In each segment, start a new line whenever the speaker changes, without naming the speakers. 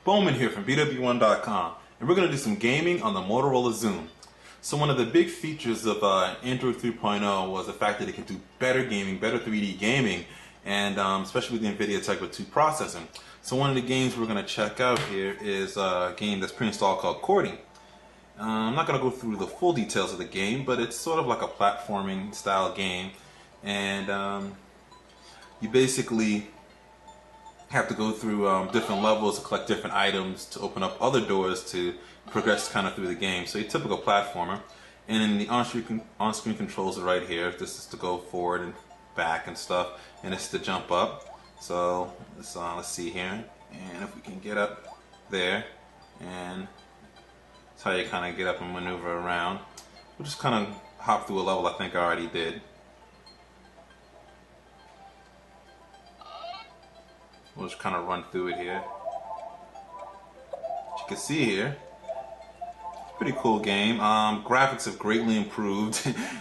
BWOne here from BWOne.com, and we're going to do some gaming on the Motorola XOOM. So one of the big features of Android 3.0 was the fact that it can do better gaming, better 3D gaming, and especially with the NVIDIA Tegra 2 processing. So one of the games we're going to check out here is a game that's pre-installed called Cordy. I'm not going to go through the full details of the game, but it's sort of like a platforming style game, and you basically have to go through different levels to collect different items to open up other doors to progress kind of through the game. So a typical platformer. And then the on-screen controls are right here. This is to go forward and back and stuff, and this is to jump up. So let's see here, and if we can get up there, and that's how you kind of get up and maneuver around. We'll just kind of hop through a level I think I already did. We'll just kind of run through it here. As you can see here, it's a pretty cool game. Graphics have greatly improved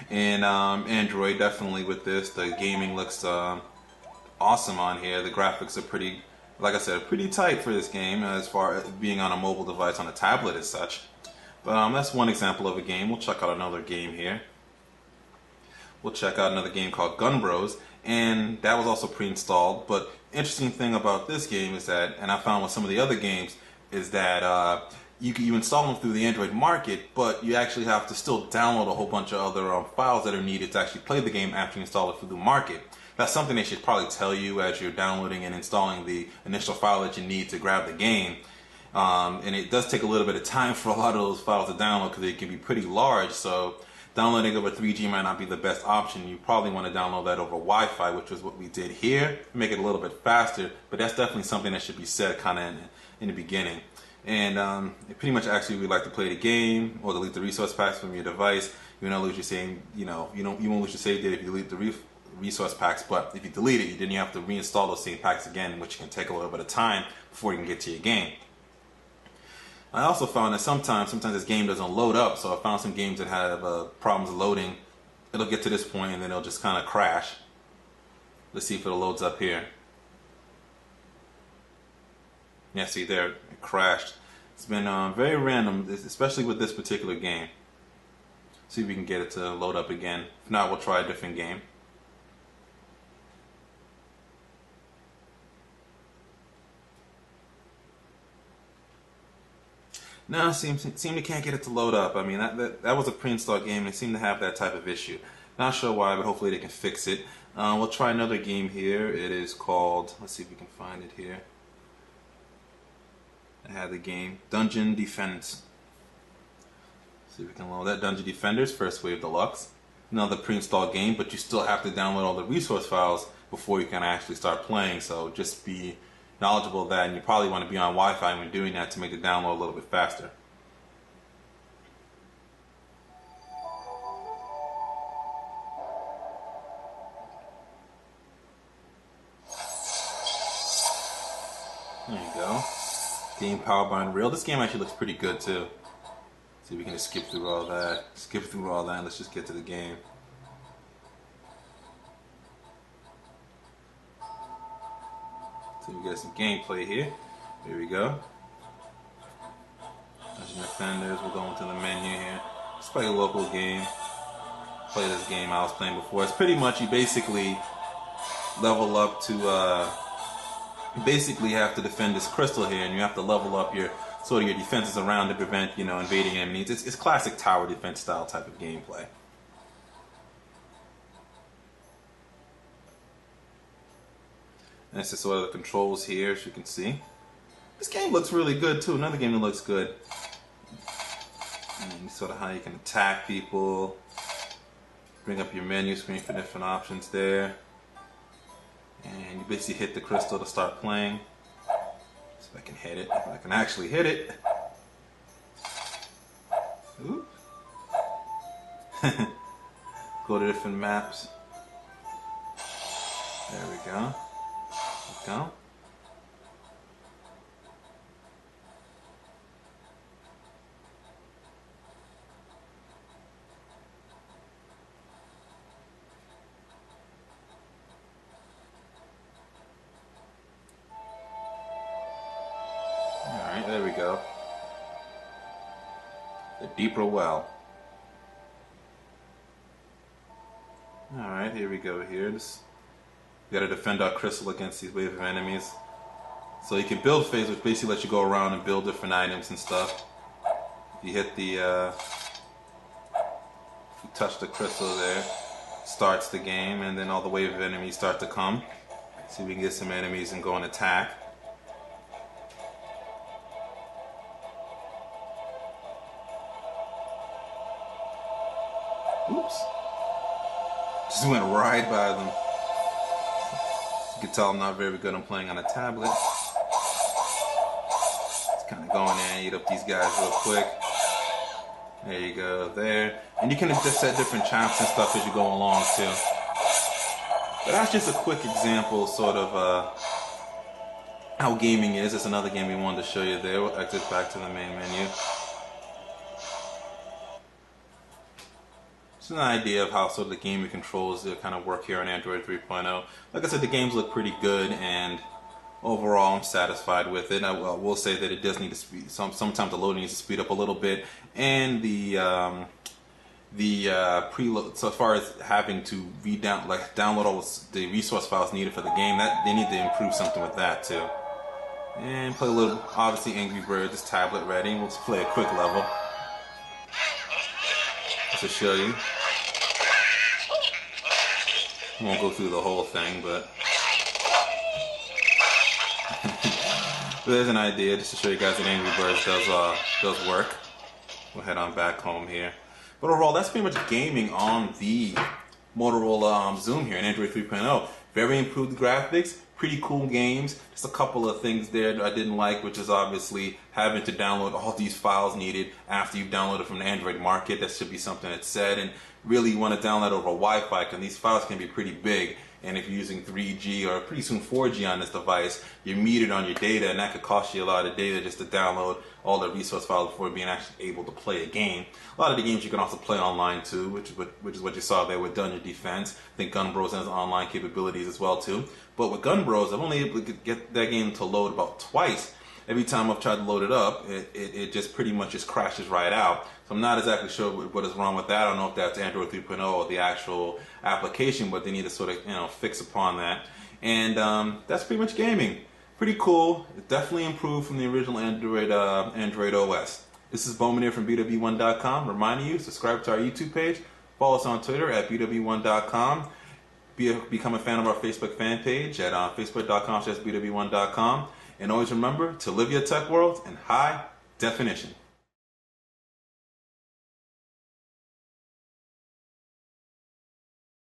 in Android, definitely with this. The gaming looks awesome on here. The graphics are pretty, like I said, pretty tight for this game as far as being on a mobile device, on a tablet as such. But that's one example of a game. We'll check out another game here. We'll check out another game called Gun Bros, and that was also pre-installed. But interesting thing about this game is that, and I found with some of the other games, is that you install them through the Android market, but you actually have to still download a whole bunch of other files that are needed to actually play the game after you install it through the market. That's something they should probably tell you as you're downloading and installing the initial file that you need to grab the game. And it does take a little bit of time for a lot of those files to download because they can be pretty large. So downloading over 3G might not be the best option. You probably want to download that over Wi-Fi, which is what we did here, make it a little bit faster. But that's definitely something that should be said kind of in the beginning. And it pretty much asks you if you'd like to play the game or delete the resource packs from your device. You won't lose your save. You won't lose your save data if you delete the resource packs. But if you delete it, then you have to reinstall those same packs again, which can take a little bit of time before you can get to your game. I also found that sometimes this game doesn't load up, so I found some games that have problems loading. It'll get to this point and then it'll just kind of crash. Let's see if it loads up here. Yeah, see there, it crashed. It's been very random, especially with this particular game. See if we can get it to load up again. If not, we'll try a different game. No, seem to can't get it to load up. I mean, that was a pre-installed game, and they seem to have that type of issue. Not sure why, but hopefully they can fix it. We'll try another game here. It is called, let's see if we can find it here. I had the game Dungeon Defense. See if we can load that. Dungeon Defenders First Wave Deluxe. Another pre-installed game, but you still have to download all the resource files before you can actually start playing. So just be knowledgeable of that, and you probably want to be on Wi-Fi when doing that to make the download a little bit faster. There you go. Game powered by Unreal. This game actually looks pretty good too. See if we can just skip through all that. And let's just get to the game. So we got some gameplay here. Here we go. Dungeon Defenders. We'll go into the menu here. Let's play a local game. Play this game I was playing before. It's pretty much you basically level up to. You basically have to defend this crystal here, and you have to level up your defenses around to prevent invading enemies. It's classic tower defense style type of gameplay. And this is sort of the controls here, as you can see. This game looks really good too. Another game that looks good. And sort of how you can attack people. Bring up your menu screen for different options there. And you basically hit the crystal to start playing. See if I can hit it. If I can actually hit it. Oop. Go to different maps. There we go. Go. Alright. The deeper well. Alright, here we go here. We gotta defend our crystal against these wave of enemies. So you can build phase, which basically lets you go around and build different items and stuff. If you hit the, if you touch the crystal there, starts the game, and then all the wave of enemies start to come. See if we can get some enemies and go and attack. Oops. Just went right by them. You can tell I'm not very good on playing on a tablet. Just kind of go in there and eat up these guys real quick. There you go, there. And you can just set different champs and stuff as you go along too. But that's just a quick example sort of how gaming is. It's another game we wanted to show you there. We'll exit back to the main menu. Just an idea of how sort of the gaming controls kind of work here on Android 3.0. Like I said, the games look pretty good, and overall I'm satisfied with it. I will say that it does need to speed. Sometimes the loading needs to speed up a little bit, and the preload. So as far as having to download all the resource files needed for the game, that they need to improve something with that too. And play a little, obviously, Angry Birds, this tablet ready. We'll just play a quick level just to show you. Won't go through the whole thing, but there's an idea just to show you guys that Angry Birds does work. We'll head on back home here. But overall, that's pretty much gaming on the Motorola XOOM here in Android 3.0. Very improved graphics, pretty cool games. Just a couple of things there that I didn't like, which is obviously having to download all these files needed after you've downloaded from the Android market. That should be something that's said. And really, you want to download over Wi-Fi, because these files can be pretty big. And if you're using 3G or pretty soon 4G on this device, you're metered on your data, and that could cost you a lot of data just to download all the resource files before being actually able to play a game. A lot of the games you can also play online too, which is what you saw there with Dungeon Defense. I think Gun Bros has online capabilities as well too. But with Gun Bros, I'm only able to get that game to load about twice. Every time I've tried to load it up, it just pretty much just crashes right out. So I'm not exactly sure what is wrong with that. I don't know if that's Android 3.0 or the actual application, but they need to sort of fix upon that. And that's pretty much gaming. Pretty cool. It definitely improved from the original Android OS. This is BWOne here from BWOne.com. Reminding you, subscribe to our YouTube page. Follow us on Twitter at BWOne.com. Become a fan of our Facebook fan page at Facebook.com/BWOne.com. And always remember to live your tech world in high definition.